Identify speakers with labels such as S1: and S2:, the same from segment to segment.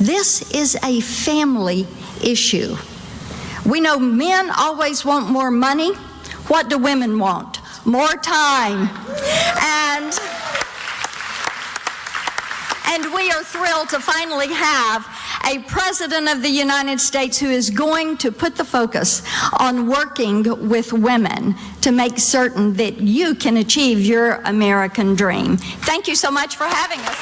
S1: This is a family issue. We know men always want more money. What do women want? More time. And we are thrilled to finally have a President of the United States who is going to put the focus on working with women to make certain that you can achieve your American dream. Thank you so much for having us.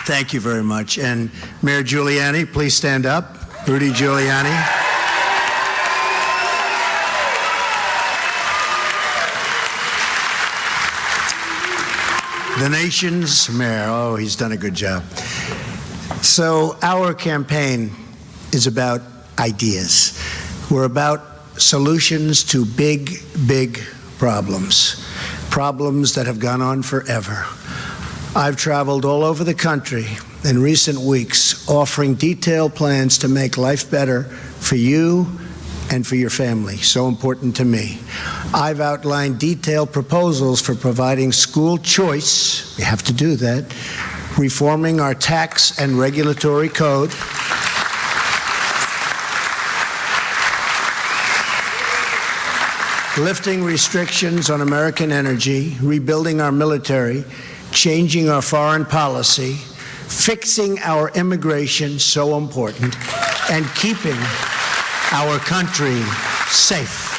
S2: Thank you very much. And Mayor Giuliani, please stand up. Rudy Giuliani. The nation's mayor. Oh, he's done a good job. So our campaign is about ideas. We're about solutions to big, big problems. Problems that have gone on forever. I've traveled all over the country in recent weeks offering detailed plans to make life better for you and for your family, so important to me. I've outlined detailed proposals for providing school choice, we have to do that, reforming our tax and regulatory code, lifting restrictions on American energy, rebuilding our military, changing our foreign policy, fixing our immigration, so important, and keeping our country safe.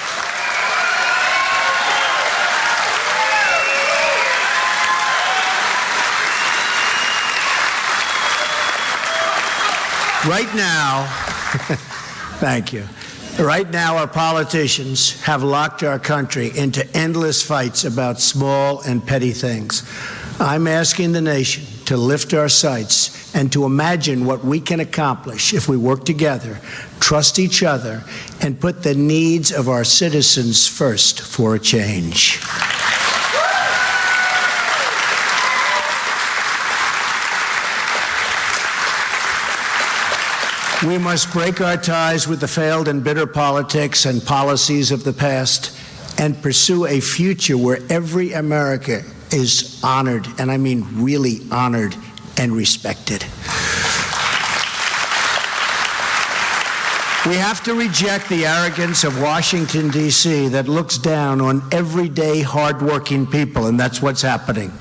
S2: Right now, thank you. Right now, our politicians have locked our country into endless fights about small and petty things. I'm asking the nation to lift our sights and to imagine what we can accomplish if we work together, trust each other, and put the needs of our citizens first for a change. We must break our ties with the failed and bitter politics and policies of the past and pursue a future where every American is honored, and I mean really honored and respected. We have to reject the arrogance of Washington, D.C. that looks down on everyday hardworking people, and that's what's happening.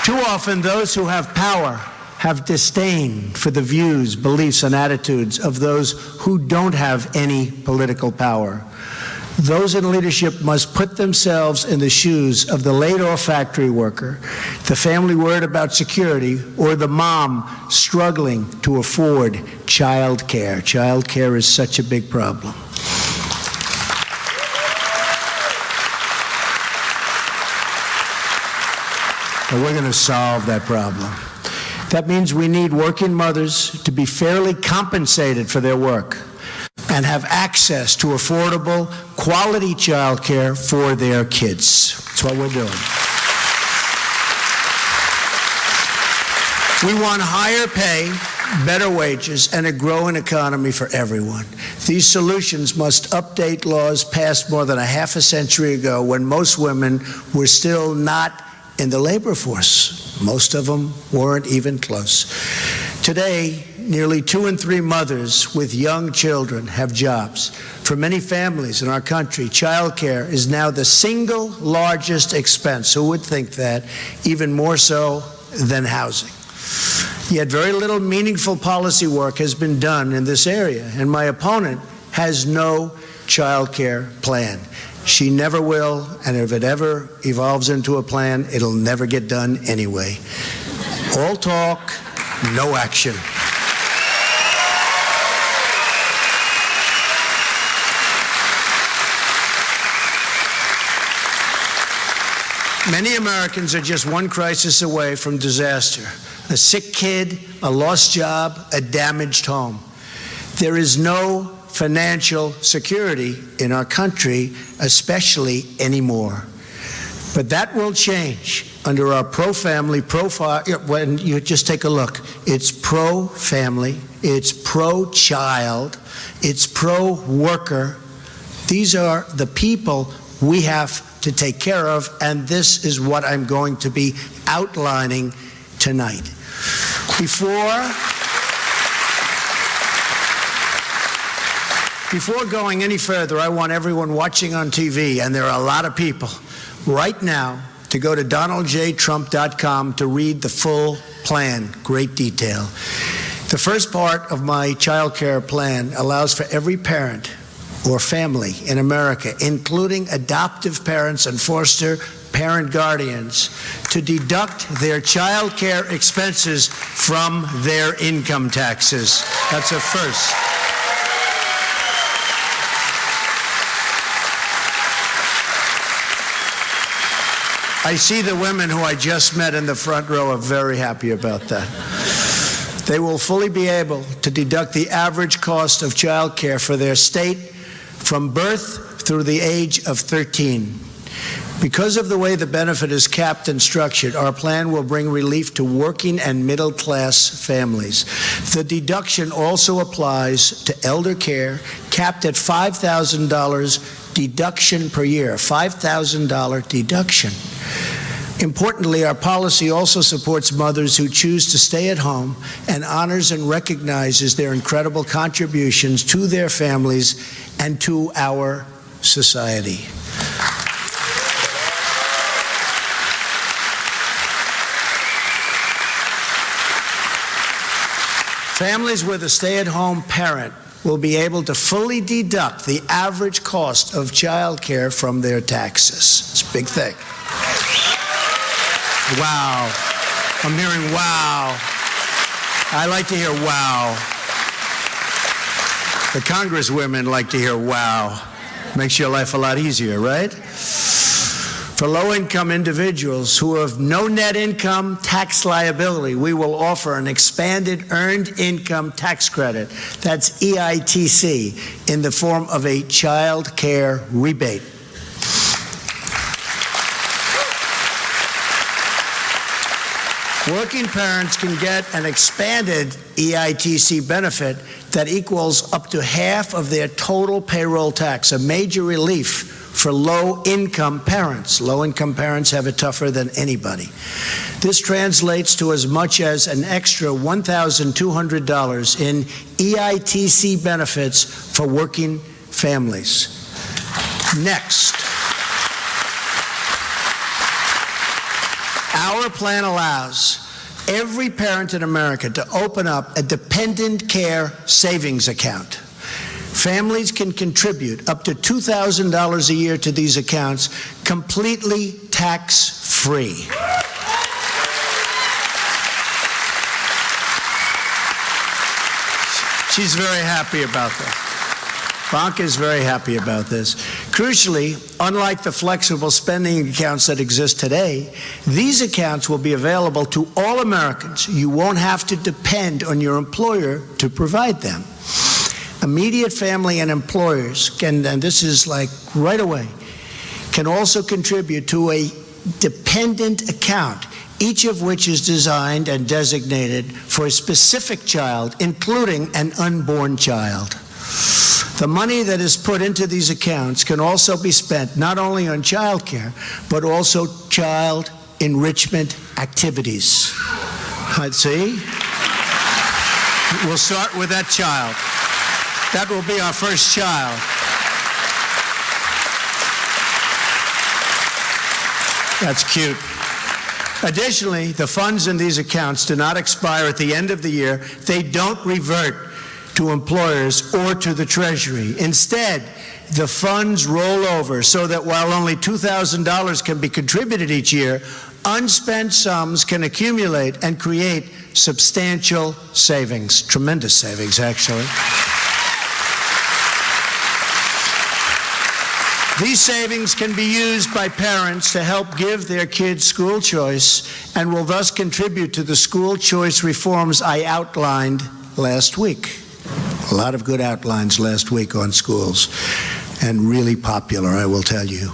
S2: Too often, those who have power have disdain for the views, beliefs, and attitudes of those who don't have any political power. Those in leadership must put themselves in the shoes of the laid-off factory worker, the family worried about security, or the mom struggling to afford child care. Child care is such a big problem. And we're going to solve that problem. That means we need working mothers to be fairly compensated for their work and have access to affordable, quality child care for their kids. That's what we're doing. We want higher pay, better wages, and a growing economy for everyone. These solutions must update laws passed more than a half a century ago when most women were still not in the labor force. Most of them weren't even close. Today, nearly 2 in 3 mothers with young children have jobs. For many families in our country, child care is now the single largest expense. Who would think that? Even more so than housing. Yet very little meaningful policy work has been done in this area, and my opponent has no child care plan. She never will, and if it ever evolves into a plan, it'll never get done anyway. All talk, no action. Many Americans are just one crisis away from disaster. A sick kid, a lost job, a damaged home. There is no financial security in our country, especially anymore. But that will change under our pro-family profile, when you just take a look, it's pro-family, it's pro-child, it's pro-worker. These are the people we have to take care of, and this is what I'm going to be outlining tonight. Before going any further, I want everyone watching on TV, and there are a lot of people, right now, to go to donaldjtrump.com to read the full plan, great detail. The first part of my child care plan allows for every parent or family in America, including adoptive parents and foster parent guardians, to deduct their child care expenses from their income taxes. That's a first. I see the women who I just met in the front row are very happy about that. They will fully be able to deduct the average cost of child care for their state from birth through the age of 13. Because of the way the benefit is capped and structured, our plan will bring relief to working and middle-class families. The deduction also applies to elder care, capped at $5,000 deduction per year, $5,000 deduction. Importantly, our policy also supports mothers who choose to stay at home and honors and recognizes their incredible contributions to their families and to our society. Families with a stay-at-home parent will be able to fully deduct the average cost of child care from their taxes. It's a big thing. Wow. I'm hearing wow. I like to hear wow. The congresswomen like to hear wow. Makes your life a lot easier, right? For low-income individuals who have no net income tax liability, we will offer an expanded Earned Income Tax Credit, that's EITC, in the form of a child care rebate. Working parents can get an expanded EITC benefit that equals up to half of their total payroll tax, a major relief for low-income parents. Low-income parents have it tougher than anybody. This translates to as much as an extra $1,200 in EITC benefits for working families. Next. Our plan allows every parent in America to open up a dependent care savings account. Families can contribute up to $2,000 a year to these accounts, completely tax-free. She's very happy about that. Ivanka is very happy about this. Crucially, unlike the flexible spending accounts that exist today, these accounts will be available to all Americans. You won't have to depend on your employer to provide them. Immediate family and employers can, and this is like right away, can also contribute to a dependent account, each of which is designed and designated for a specific child, including an unborn child. The money that is put into these accounts can also be spent not only on child care, but also child enrichment activities. Let's see. We'll start with that child. That will be our first child. That's cute. Additionally, the funds in these accounts do not expire at the end of the year. They don't revert to employers or to the Treasury. Instead, the funds roll over so that while only $2,000 can be contributed each year, unspent sums can accumulate and create substantial savings, tremendous savings, actually. These savings can be used by parents to help give their kids school choice and will thus contribute to the school choice reforms I outlined last week. A lot of good outlines last week on schools, and really popular, I will tell you.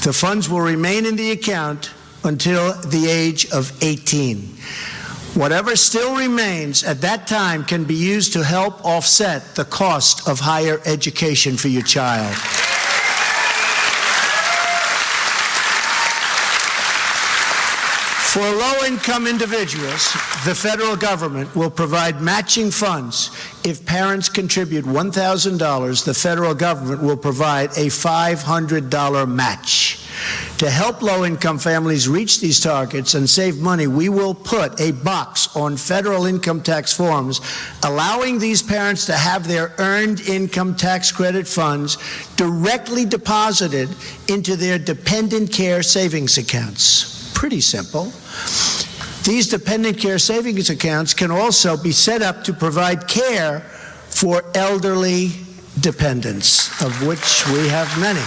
S2: The funds will remain in the account until the age of 18. Whatever still remains at that time can be used to help offset the cost of higher education for your child. For low-income individuals, the federal government will provide matching funds. If parents contribute $1,000, the federal government will provide a $500 match. To help low-income families reach these targets and save money, we will put a box on federal income tax forms, allowing these parents to have their earned income tax credit funds directly deposited into their dependent care savings accounts. Pretty simple. These dependent care savings accounts can also be set up to provide care for elderly dependents, of which we have many.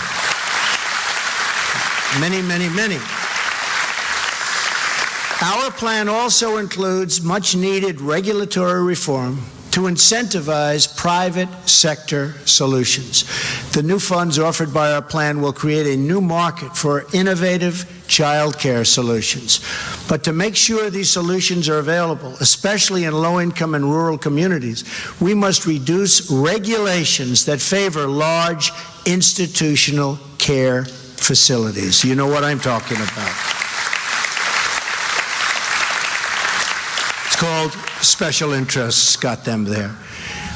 S2: Many, many, many. Our plan also includes much-needed regulatory reform to incentivize private sector solutions. The new funds offered by our plan will create a new market for innovative child care solutions. But to make sure these solutions are available, especially in low-income and rural communities, we must reduce regulations that favor large institutional care facilities. You know what I'm talking about. It's called special interests, got them there.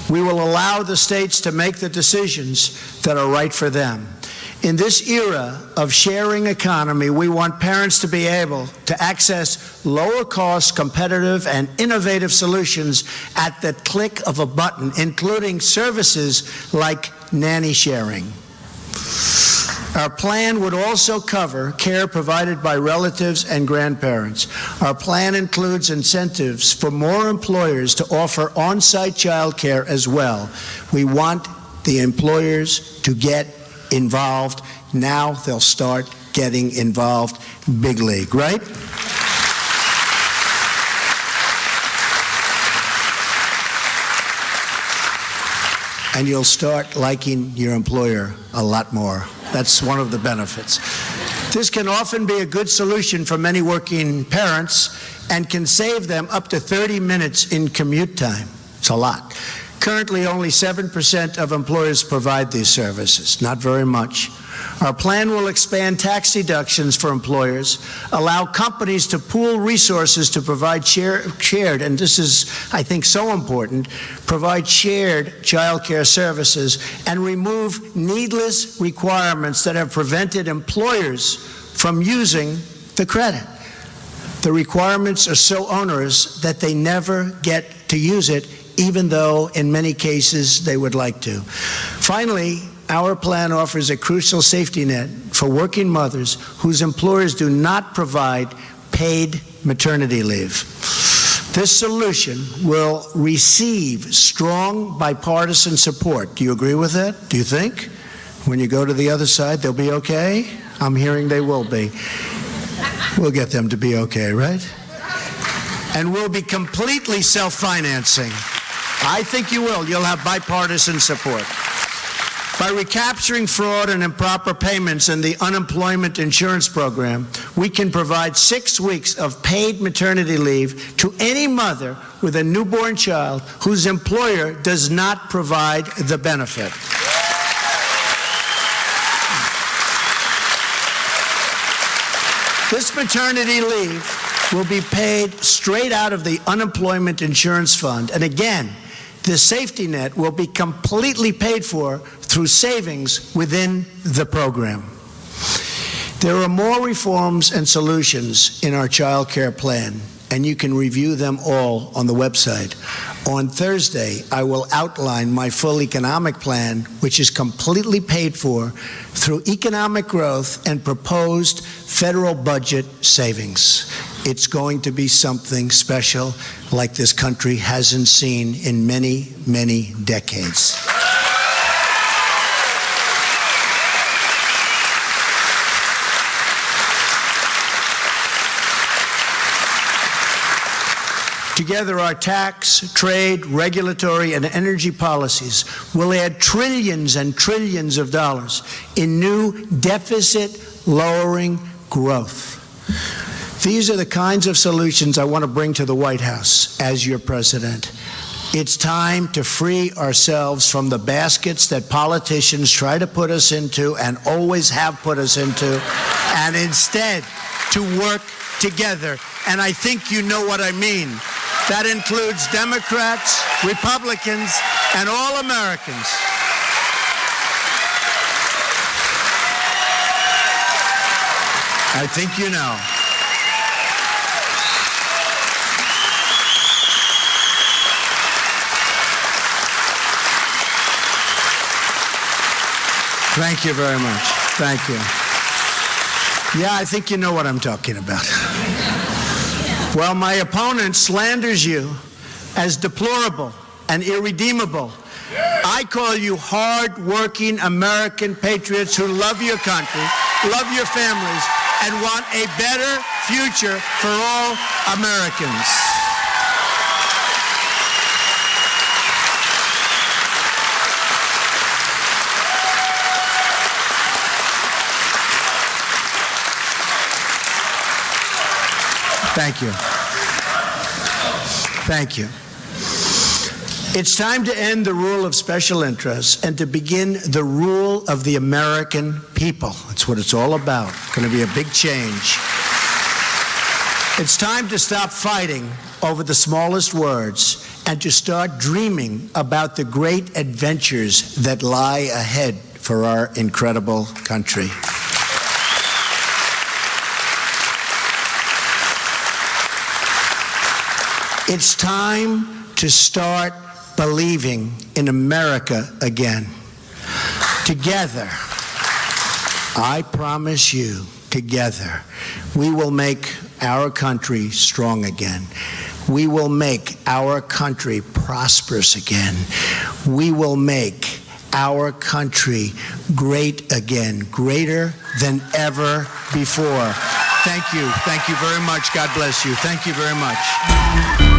S2: We will allow the states to make the decisions that are right for them. In this era of sharing economy, we want parents to be able to access lower-cost, competitive, and innovative solutions at the click of a button, including services like nanny sharing. Our plan would also cover care provided by relatives and grandparents. Our plan includes incentives for more employers to offer on-site child care as well. We want the employers to get involved. Now they'll start getting involved big league, right? And you'll start liking your employer a lot more. That's one of the benefits. This can often be a good solution for many working parents and can save them up to 30 minutes in commute time. It's a lot. Currently, only 7% of employers provide these services, not very much. Our plan will expand tax deductions for employers, allow companies to pool resources to provide shared, and this is, I think, so important, provide shared child care services, and remove needless requirements that have prevented employers from using the credit. The requirements are so onerous that they never get to use it, even though in many cases they would like to. Finally, our plan offers a crucial safety net for working mothers whose employers do not provide paid maternity leave. This solution will receive strong bipartisan support. Do you agree with that? Do you think? When you go to the other side, they'll be okay? I'm hearing they will be. We'll get them to be okay, right? And we'll be completely self-financing. I think you will. You'll have bipartisan support. By recapturing fraud and improper payments in the unemployment insurance program, we can provide 6 weeks of paid maternity leave to any mother with a newborn child whose employer does not provide the benefit. This maternity leave will be paid straight out of the unemployment insurance fund. And again, the safety net will be completely paid for through savings within the program. There are more reforms and solutions in our child care plan, and you can review them all on the website. On Thursday, I will outline my full economic plan, which is completely paid for through economic growth and proposed federal budget savings. It's going to be something special like this country hasn't seen in many, many decades. Together, our tax, trade, regulatory, and energy policies will add trillions and trillions of dollars in new deficit-lowering growth. These are the kinds of solutions I want to bring to the White House as your president. It's time to free ourselves from the baskets that politicians try to put us into and always have put us into, and instead to work together. And I think you know what I mean. That includes Democrats, Republicans, and all Americans. I think you know. Thank you very much. Thank you. Yeah, I think you know what I'm talking about. Well, my opponent slanders you as deplorable and irredeemable. I call you hard-working American patriots who love your country, love your families, and want a better future for all Americans. Thank you. Thank you. It's time to end the rule of special interests and to begin the rule of the American people. That's what it's all about. It's going to be a big change. It's time to stop fighting over the smallest words and to start dreaming about the great adventures that lie ahead for our incredible country. It's time to start believing in America again. Together, I promise you, together, we will make our country strong again. We will make our country prosperous again. We will make our country great again, greater than ever before. Thank you. Thank you very much. God bless you. Thank you very much.